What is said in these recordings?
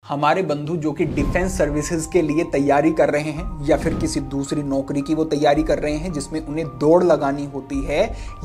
हमारे बंधु जो कि डिफेंस सर्विसेज के लिए तैयारी कर रहे हैं या फिर किसी दूसरी नौकरी की वो तैयारी कर रहे हैं जिसमें उन्हें दौड़ लगानी होती है,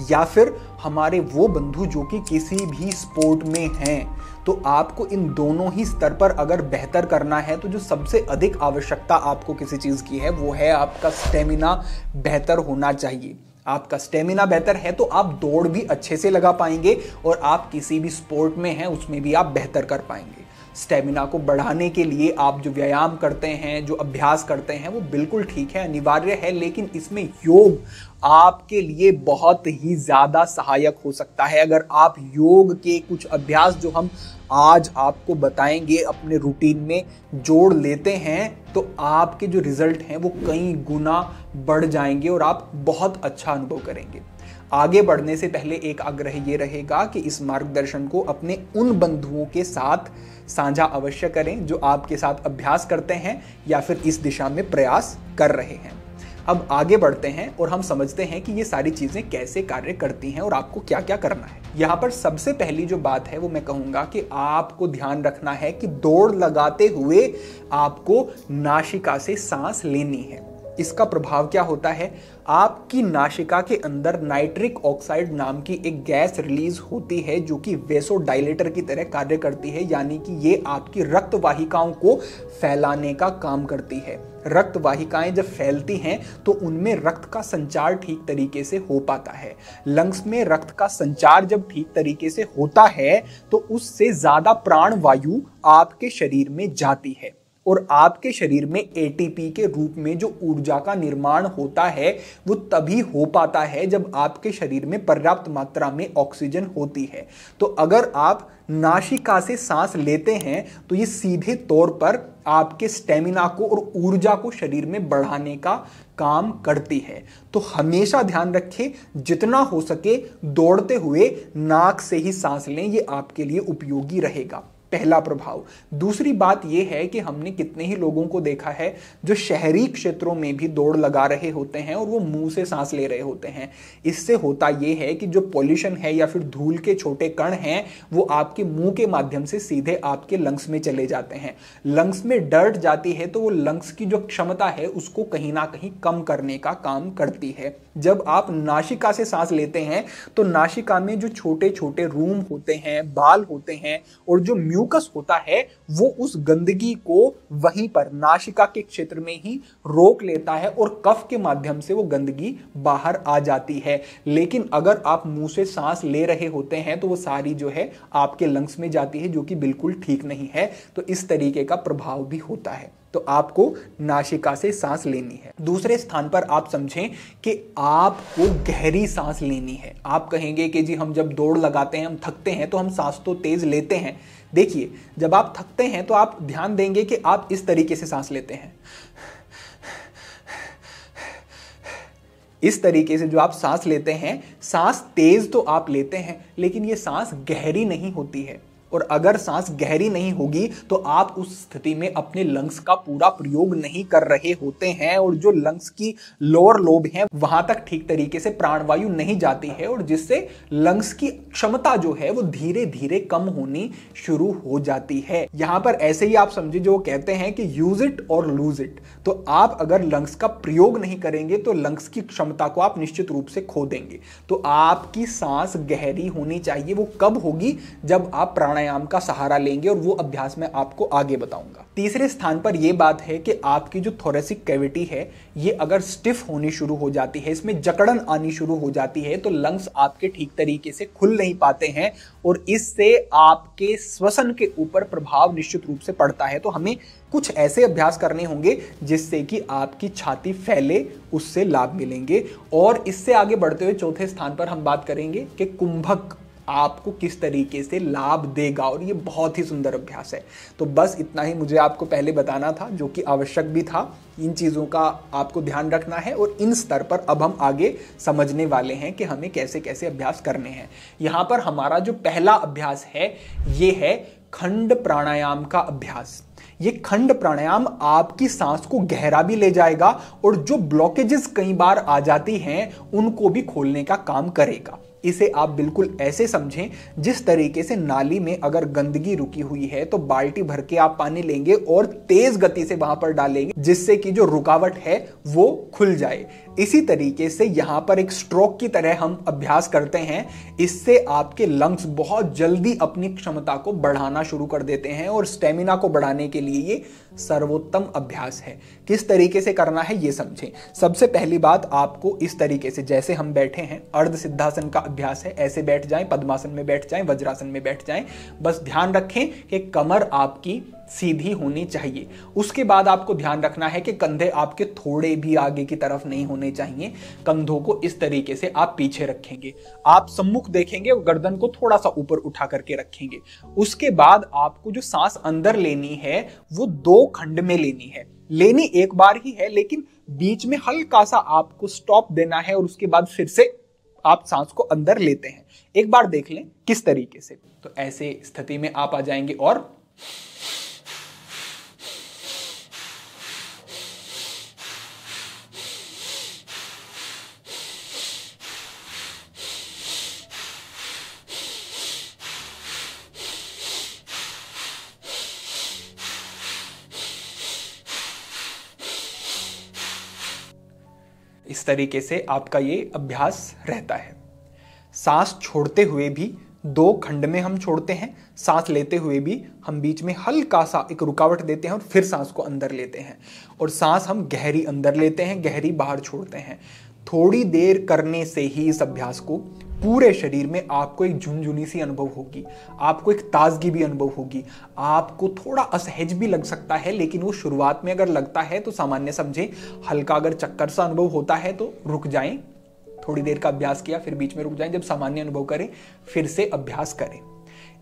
या फिर हमारे वो बंधु जो कि किसी भी स्पोर्ट में हैं, तो आपको इन दोनों ही स्तर पर अगर बेहतर करना है तो जो सबसे अधिक आवश्यकता आपको किसी चीज़ की है वो है आपका स्टेमिना बेहतर होना चाहिए। आपका स्टेमिना बेहतर है तो आप दौड़ भी अच्छे से लगा पाएंगे और आप किसी भी स्पोर्ट में हैं उसमें भी आप बेहतर कर पाएंगे। स्टेमिना को बढ़ाने के लिए आप जो व्यायाम करते हैं, जो अभ्यास करते हैं, वो बिल्कुल ठीक है, अनिवार्य है, लेकिन इसमें योग आपके लिए बहुत ही ज़्यादा सहायक हो सकता है। अगर आप योग के कुछ अभ्यास जो हम आज आपको बताएंगे अपने रूटीन में जोड़ लेते हैं तो आपके जो रिजल्ट हैं वो कई गुना बढ़ जाएंगे और आप बहुत अच्छा अनुभव करेंगे। आगे बढ़ने से पहले एक आग्रह ये रहेगा कि इस मार्गदर्शन को अपने उन बंधुओं के साथ साझा अवश्य करें जो आपके साथ अभ्यास करते हैं या फिर इस दिशा में प्रयास कर रहे हैं। अब आगे बढ़ते हैं और हम समझते हैं कि ये सारी चीजें कैसे कार्य करती हैं और आपको क्या क्या करना है। यहाँ पर सबसे पहली जो बात है वो मैं कहूँगा कि आपको ध्यान रखना है कि दौड़ लगाते हुए आपको नासिका से सांस लेनी है। इसका प्रभाव क्या होता है, आपकी नासिका के अंदर नाइट्रिक ऑक्साइड नाम की एक गैस रिलीज होती है जो कि वेसोडाइलेटर की तरह कार्य करती है, यानी कि ये आपकी रक्त वाहिकाओं को फैलाने का काम करती है। रक्त वाहिकाएं जब फैलती हैं तो उनमें रक्त का संचार ठीक तरीके से हो पाता है। लंग्स में रक्त का संचार जब ठीक तरीके से होता है तो उससे ज्यादा प्राण वायु आपके शरीर में जाती है और आपके शरीर में एटीपी के रूप में जो ऊर्जा का निर्माण होता है वो तभी हो पाता है जब आपके शरीर में पर्याप्त मात्रा में ऑक्सीजन होती है। तो अगर आप नासिका से सांस लेते हैं तो ये सीधे तौर पर आपके स्टेमिना को और ऊर्जा को शरीर में बढ़ाने का काम करती है। तो हमेशा ध्यान रखें, जितना हो सके दौड़ते हुए नाक से ही सांस लें, ये आपके लिए उपयोगी रहेगा। पहला प्रभाव। दूसरी बात यह है कि हमने कितने ही लोगों को देखा है जो शहरी क्षेत्रों में भी दौड़ लगा रहे होते हैं और वो मुंह से सांस ले रहे होते हैं। इससे होता यह है कि जो पॉल्यूशन है या फिर धूल के छोटे कण हैं वो आपके मुंह के माध्यम से सीधे आपके लंग्स में चले जाते हैं। लंग्स में डर्ट जाती है तो वो लंग्स की जो क्षमता है उसको कहीं ना कहीं कम करने का काम करती है। जब आप नासिका से सांस लेते हैं तो नासिका में जो छोटे छोटे रूम होते हैं, बाल होते हैं और जो म्यूकस होता है वो उस गंदगी को वहीं पर नासिका के क्षेत्र में ही रोक लेता है और कफ के माध्यम से वो गंदगी बाहर आ जाती है। लेकिन अगर आप मुंह से सांस ले रहे होते हैं तो वो सारी जो है आपके लंग्स में जाती है, जो कि बिल्कुल ठीक नहीं है। तो इस तरीके का प्रभाव भी होता है। तो आपको नासिका से सांस लेनी है। दूसरे स्थान पर आप समझें कि आपको गहरी सांस लेनी है। आप कहेंगे कि जी हम जब दौड़ लगाते हैं, हम थकते हैं तो हम सांस तो तेज लेते हैं। देखिए, जब आप थकते हैं तो आप ध्यान देंगे कि आप इस तरीके से सांस लेते हैं। इस तरीके से जो आप सांस लेते हैं, सांस तेज तो आप लेते हैं लेकिन ये सांस गहरी नहीं होती है। और अगर सांस गहरी नहीं होगी तो आप उस स्थिति में अपने लंग्स का पूरा प्रयोग नहीं कर रहे होते हैं और जो लंग्स की लोअर लोब है वहां तक ठीक तरीके से प्राणवायु नहीं जाती है और जिससे लंग्स की क्षमता जो है वो धीरे धीरे कम होनी शुरू हो जाती है। यहां पर ऐसे ही आप समझिए, जो कहते हैं कि यूज इट और लूज इट। तो आप अगर लंग्स का प्रयोग नहीं करेंगे तो लंग्स की क्षमता को आप निश्चित रूप से खो देंगे। तो आपकी सांस गहरी होनी चाहिए। वो कब होगी? जब आप प्राणायाम का सहारा लेंगे और वो अभ्यास मैं आपको आगे बताऊंगा। तीसरे स्थान पर यह बात है कि आपकी जो थोरेसिक कैविटी है ये अगर स्टिफ होनी शुरू हो जाती है, इसमें जकड़न आनी शुरू हो जाती है तो लंग्स आपके ठीक तरीके से खुल नहीं पाते हैं और इससे आपके श्वसन के ऊपर प्रभाव निश्चित रूप से पड़ता है। तो हमें कुछ ऐसे अभ्यास करने होंगे जिससे कि आपकी छाती फैले, उससे लाभ मिलेंगे। और इससे आगे बढ़ते हुए चौथे स्थान पर हम बात करेंगे कि कुंभक आपको किस तरीके से लाभ देगा और ये बहुत ही सुंदर अभ्यास है। तो बस इतना ही मुझे आपको पहले बताना था, जो कि आवश्यक भी था। इन चीज़ों का आपको ध्यान रखना है और इन स्तर पर अब हम आगे समझने वाले हैं कि हमें कैसे कैसे अभ्यास करने हैं। यहाँ पर हमारा जो पहला अभ्यास है ये है खंड प्राणायाम का अभ्यास। ये खंड प्राणायाम आपकी सांस को गहरा भी ले जाएगा और जो ब्लॉकेजेस कई बार आ जाती हैं उनको भी खोलने का काम करेगा। इसे आप बिल्कुल ऐसे समझें जिस तरीके से नाली में अगर गंदगी रुकी हुई है तो बाल्टी भर के आप पानी लेंगे और तेज गति से वहां पर डालेंगे जिससे कि जो रुकावट है वो खुल जाए। इसी तरीके से यहां पर एक स्ट्रोक की तरह हम अभ्यास करते हैं। इससे आपके लंग्स बहुत जल्दी अपनी क्षमता को बढ़ाना शुरू कर देते हैं और स्टेमिना को बढ़ाने के लिए ये सर्वोत्तम अभ्यास है। किस तरीके से करना है ये समझें। सबसे पहली बात, आपको इस तरीके से जैसे हम बैठे हैं, अर्ध सिद्धासन का अभ्यास है, ऐसे बैठ जाएं, पद्मासन में बैठ जाएं, वज्रासन में बैठ जाएं। बस ध्यान रखें कि कमर आपकी सीधी होनी चाहिए। उसके बाद आपको ध्यान रखना है कि कंधे आपके थोड़े भी आगे की तरफ नहीं होने चाहिए। कंधों को इस तरीके से आप पीछे रखेंगे, आप सम्मुख देखेंगे और गर्दन को थोड़ा सा ऊपर उठा करके रखेंगे। उसके बाद आपको जो सांस अंदर लेनी है वो 2 खंड में लेनी है। लेनी एक बार ही है, लेकिन बीच में हल्का सा आपको स्टॉप देना है और उसके बाद फिर से आप सांस को अंदर लेते हैं। एक बार देख लें किस तरीके से। तो ऐसे स्थिति में आप आ जाएंगे और इस तरीके से आपका ये अभ्यास रहता है। सांस छोड़ते हुए भी 2 खंड में हम छोड़ते हैं, सांस लेते हुए भी हम बीच में हल्का सा एक रुकावट देते हैं और फिर सांस को अंदर लेते हैं। और सांस हम गहरी अंदर लेते हैं, गहरी बाहर छोड़ते हैं। थोड़ी देर करने से ही इस अभ्यास को पूरे शरीर में आपको एक झुनझुनी सी अनुभव होगी, आपको एक ताजगी भी अनुभव होगी। आपको थोड़ा असहज भी लग सकता है, लेकिन वो शुरुआत में अगर लगता है तो सामान्य समझें। हल्का अगर चक्कर सा अनुभव होता है तो रुक जाएं, थोड़ी देर का अभ्यास किया फिर बीच में रुक जाएं, जब सामान्य अनुभव करें फिर से अभ्यास करें।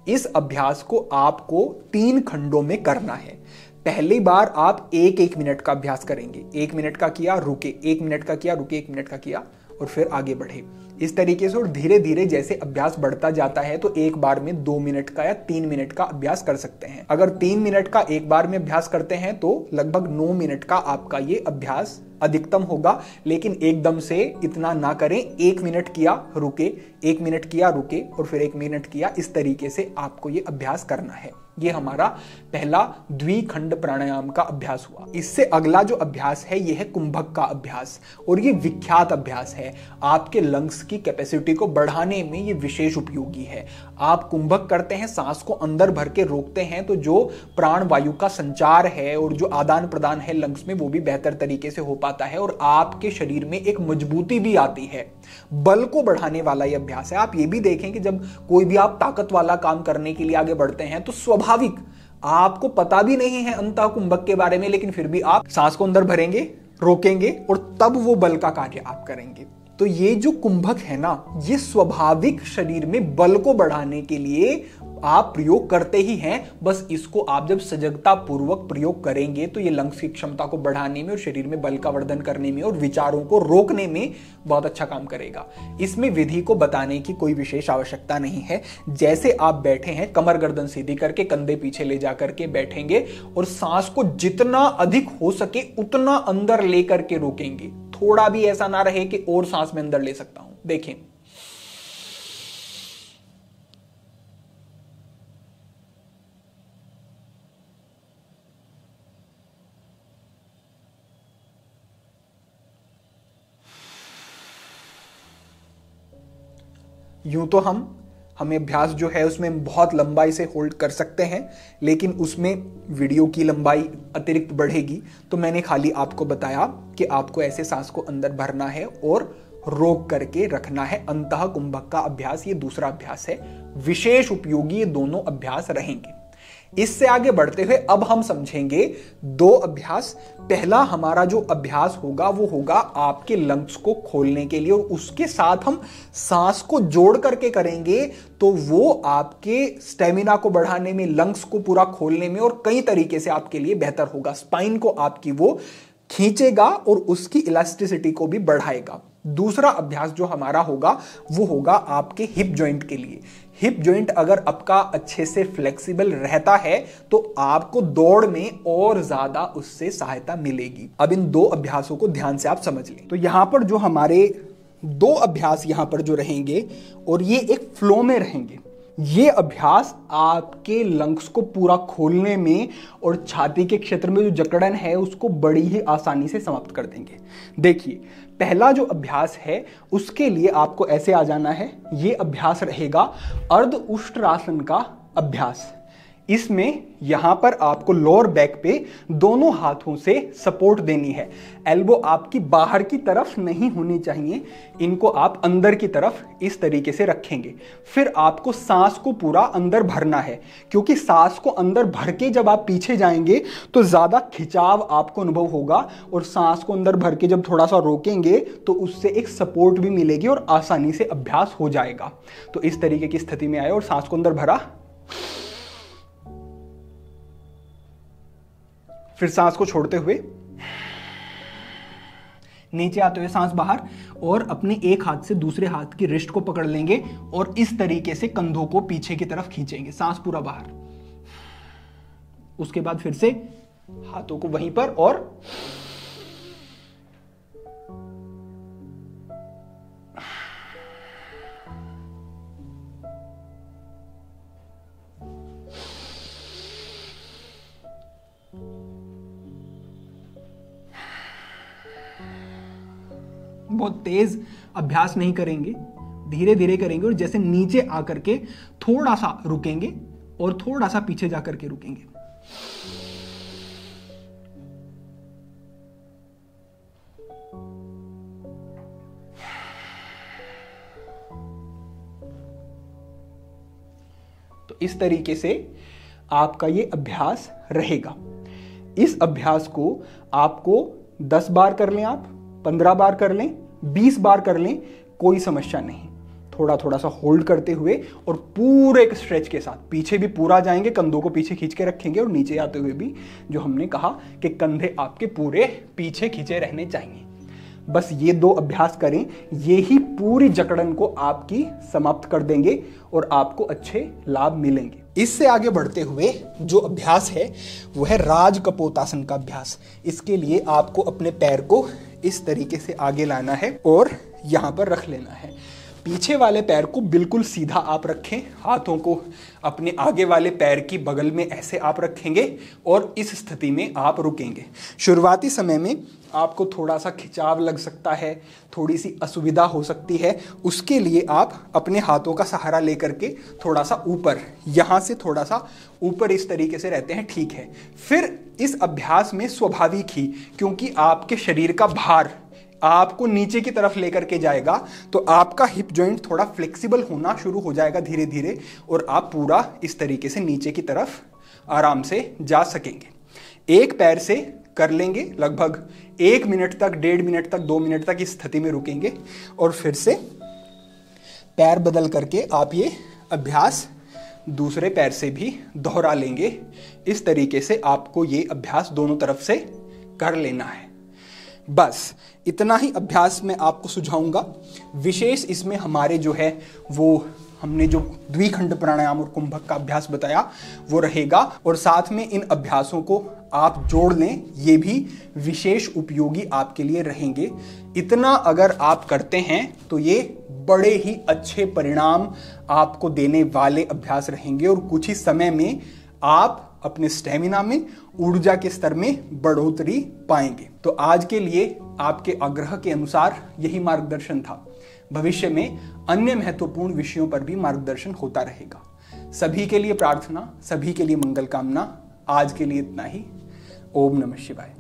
इस अभ्यास को आपको 3 खंडों में करना है। पहली बार आप 1-1 मिनट का अभ्यास करेंगे। 1 मिनट का किया, रुके, 1 मिनट का किया, रुके, 1 मिनट का किया और फिर आगे बढ़े। इस तरीके से और धीरे धीरे जैसे अभ्यास बढ़ता जाता है तो एक बार में 2 मिनट का या 3 मिनट का अभ्यास कर सकते हैं। अगर 3 मिनट का एक बार में अभ्यास करते हैं तो लगभग 9 मिनट का आपका ये अभ्यास अधिकतम होगा। लेकिन एकदम से इतना ना करें। 1 मिनट किया, रुके, 1 मिनट किया, रुके और फिर 1 मिनट किया। इस तरीके से आपको ये अभ्यास करना है। ये हमारा पहला द्विखंड प्राणायाम का अभ्यास हुआ। इससे अगला जो अभ्यास है ये है कुंभक का अभ्यास और ये विख्यात अभ्यास है। आपके लंग्स की कैपेसिटी को बढ़ाने में ये विशेष उपयोगी है। आप कुंभक करते हैं, सांस को अंदर भर के रोकते हैं तो जो प्राण वायु का संचार है और जो आदान प्रदान है लंग्स में वो भी बेहतर तरीके से हो पाता है और आपके शरीर में एक मजबूती भी आती है। बल को बढ़ाने वाला यह अभ्यास है। आप ये भी देखें कि जब कोई भी आप ताकत वाला काम करने के लिए आगे बढ़ते हैं तो स्वाभाविक आपको पता भी नहीं है अंतः कुंभक के बारे में, लेकिन फिर भी आप सांस को अंदर भरेंगे, रोकेंगे और तब वो बल का कार्य आप करेंगे। तो ये जो कुंभक है ना, ये स्वाभाविक शरीर में बल को बढ़ाने के लिए आप प्रयोग करते ही हैं। बस इसको आप जब सजगता पूर्वक प्रयोग करेंगे तो ये लंग्स की क्षमता को बढ़ाने में और शरीर में बल का वर्धन करने में और विचारों को रोकने में बहुत अच्छा काम करेगा। इसमें विधि को बताने की कोई विशेष आवश्यकता नहीं है। जैसे आप बैठे हैं, कमर गर्दन सीधी करके कंधे पीछे ले जा करके बैठेंगे और सांस को जितना अधिक हो सके उतना अंदर लेकर के रोकेंगे। थोड़ा भी ऐसा ना रहे कि और सांस में अंदर ले सकता हूं। देखें, यूं तो हमें अभ्यास जो है उसमें बहुत लंबाई से होल्ड कर सकते हैं, लेकिन उसमें वीडियो की लंबाई अतिरिक्त बढ़ेगी। तो मैंने खाली आपको बताया कि आपको ऐसे सांस को अंदर भरना है और रोक करके रखना है। अंतः कुंभक का अभ्यास ये दूसरा अभ्यास है, विशेष उपयोगी ये दोनों अभ्यास रहेंगे। इससे आगे बढ़ते हुए अब हम समझेंगे 2 अभ्यास। पहला हमारा जो अभ्यास होगा वो होगा आपके लंग्स को खोलने के लिए और उसके साथ हम सांस को जोड़ करके करेंगे तो वो आपके स्टेमिना को बढ़ाने में, लंग्स को पूरा खोलने में और कई तरीके से आपके लिए बेहतर होगा। स्पाइन को आपकी वो खींचेगा और उसकी इलास्टिसिटी को भी बढ़ाएगा। दूसरा अभ्यास जो हमारा होगा वो होगा आपके हिप जॉइंट के लिए। हिप जॉइंट अगर आपका अच्छे से फ्लेक्सिबल रहता है तो आपको दौड़ में और ज्यादा उससे सहायता मिलेगी। अब इन 2 अभ्यासों को ध्यान से आप समझ लें। तो यहां पर जो हमारे दो अभ्यास यहां पर जो रहेंगे और ये एक फ्लो में रहेंगे। ये अभ्यास आपके लंग्स को पूरा खोलने में और छाती के क्षेत्र में जो जकड़न है उसको बड़ी ही आसानी से समाप्त कर देंगे। देखिए, पहला जो अभ्यास है उसके लिए आपको ऐसे आ जाना है। ये अभ्यास रहेगा अर्ध उष्ट्रासन का अभ्यास। इसमें यहां पर आपको लोअर बैक पे दोनों हाथों से सपोर्ट देनी है। एल्बो आपकी बाहर की तरफ नहीं होनी चाहिए, इनको आप अंदर की तरफ इस तरीके से रखेंगे। फिर आपको सांस को पूरा अंदर भरना है, क्योंकि सांस को अंदर भर के जब आप पीछे जाएंगे तो ज्यादा खिंचाव आपको अनुभव होगा, और सांस को अंदर भर के जब थोड़ा सा रोकेंगे तो उससे एक सपोर्ट भी मिलेगी और आसानी से अभ्यास हो जाएगा। तो इस तरीके की स्थिति में आए और सांस को अंदर भरा, फिर सांस को छोड़ते हुए नीचे आते हुए सांस बाहर, और अपने एक हाथ से दूसरे हाथ की रिस्ट को पकड़ लेंगे और इस तरीके से कंधों को पीछे की तरफ खींचेंगे, सांस पूरा बाहर। उसके बाद फिर से हाथों को वहीं पर, और बहुत तेज अभ्यास नहीं करेंगे, धीरे धीरे करेंगे, और जैसे नीचे आकर के थोड़ा सा रुकेंगे और थोड़ा सा पीछे जाकर के रुकेंगे। तो इस तरीके से आपका ये अभ्यास रहेगा। इस अभ्यास को आपको 10 बार कर लें, आप 15 बार कर लें, 20 बार कर लें, कोई समस्या नहीं। थोड़ा थोड़ा सा होल्ड करते हुए और पूरे एक स्ट्रेच के साथ पीछे भी पूरा जाएंगे, कंधों को पीछे खींच के रखेंगे, और नीचे आते हुए भी जो हमने कहा कि कंधे आपके पूरे पीछे खींचे रहने चाहिए। बस ये 2 अभ्यास करें, ये ही पूरी जकड़न को आपकी समाप्त कर देंगे और आपको अच्छे लाभ मिलेंगे। इससे आगे बढ़ते हुए जो अभ्यास है वो है राज कपोतासन का अभ्यास। इसके लिए आपको अपने पैर को इस तरीके से आगे लाना है और यहां पर रख लेना है। पीछे वाले पैर को बिल्कुल सीधा आप रखें, हाथों को अपने आगे वाले पैर की बगल में ऐसे आप रखेंगे और इस स्थिति में आप रुकेंगे। शुरुआती समय में आपको थोड़ा सा खिंचाव लग सकता है, थोड़ी सी असुविधा हो सकती है, उसके लिए आप अपने हाथों का सहारा लेकर के थोड़ा सा ऊपर, यहाँ से थोड़ा सा ऊपर इस तरीके से रहते हैं, ठीक है। फिर इस अभ्यास में स्वाभाविक ही, क्योंकि आपके शरीर का भार आपको नीचे की तरफ लेकर के जाएगा, तो आपका हिप जॉइंट थोड़ा फ्लेक्सिबल होना शुरू हो जाएगा धीरे धीरे, और आप पूरा इस तरीके से नीचे की तरफ आराम से जा सकेंगे। एक पैर से कर लेंगे लगभग 1 मिनट तक, 1.5 मिनट तक, 2 मिनट तक इस स्थिति में रुकेंगे, और फिर से पैर बदल करके आप ये अभ्यास दूसरे पैर से भी दोहरा लेंगे। इस तरीके से आपको ये अभ्यास दोनों तरफ से कर लेना है। बस इतना ही अभ्यास मैं आपको सुझाऊंगा। विशेष इसमें हमारे जो है वो हमने जो द्विखंड प्राणायाम और कुंभक का अभ्यास बताया वो रहेगा, और साथ में इन अभ्यासों को आप जोड़ लें, ये भी विशेष उपयोगी आपके लिए रहेंगे। इतना अगर आप करते हैं तो ये बड़े ही अच्छे परिणाम आपको देने वाले अभ्यास रहेंगे, और कुछ ही समय में आप अपने स्टेमिना में, ऊर्जा के स्तर में बढ़ोतरी पाएंगे। तो आज के लिए आपके आग्रह के अनुसार यही मार्गदर्शन था। भविष्य में अन्य महत्वपूर्ण विषयों पर भी मार्गदर्शन होता रहेगा। सभी के लिए प्रार्थना, सभी के लिए मंगल कामना। आज के लिए इतना ही। ओम नमः शिवाय।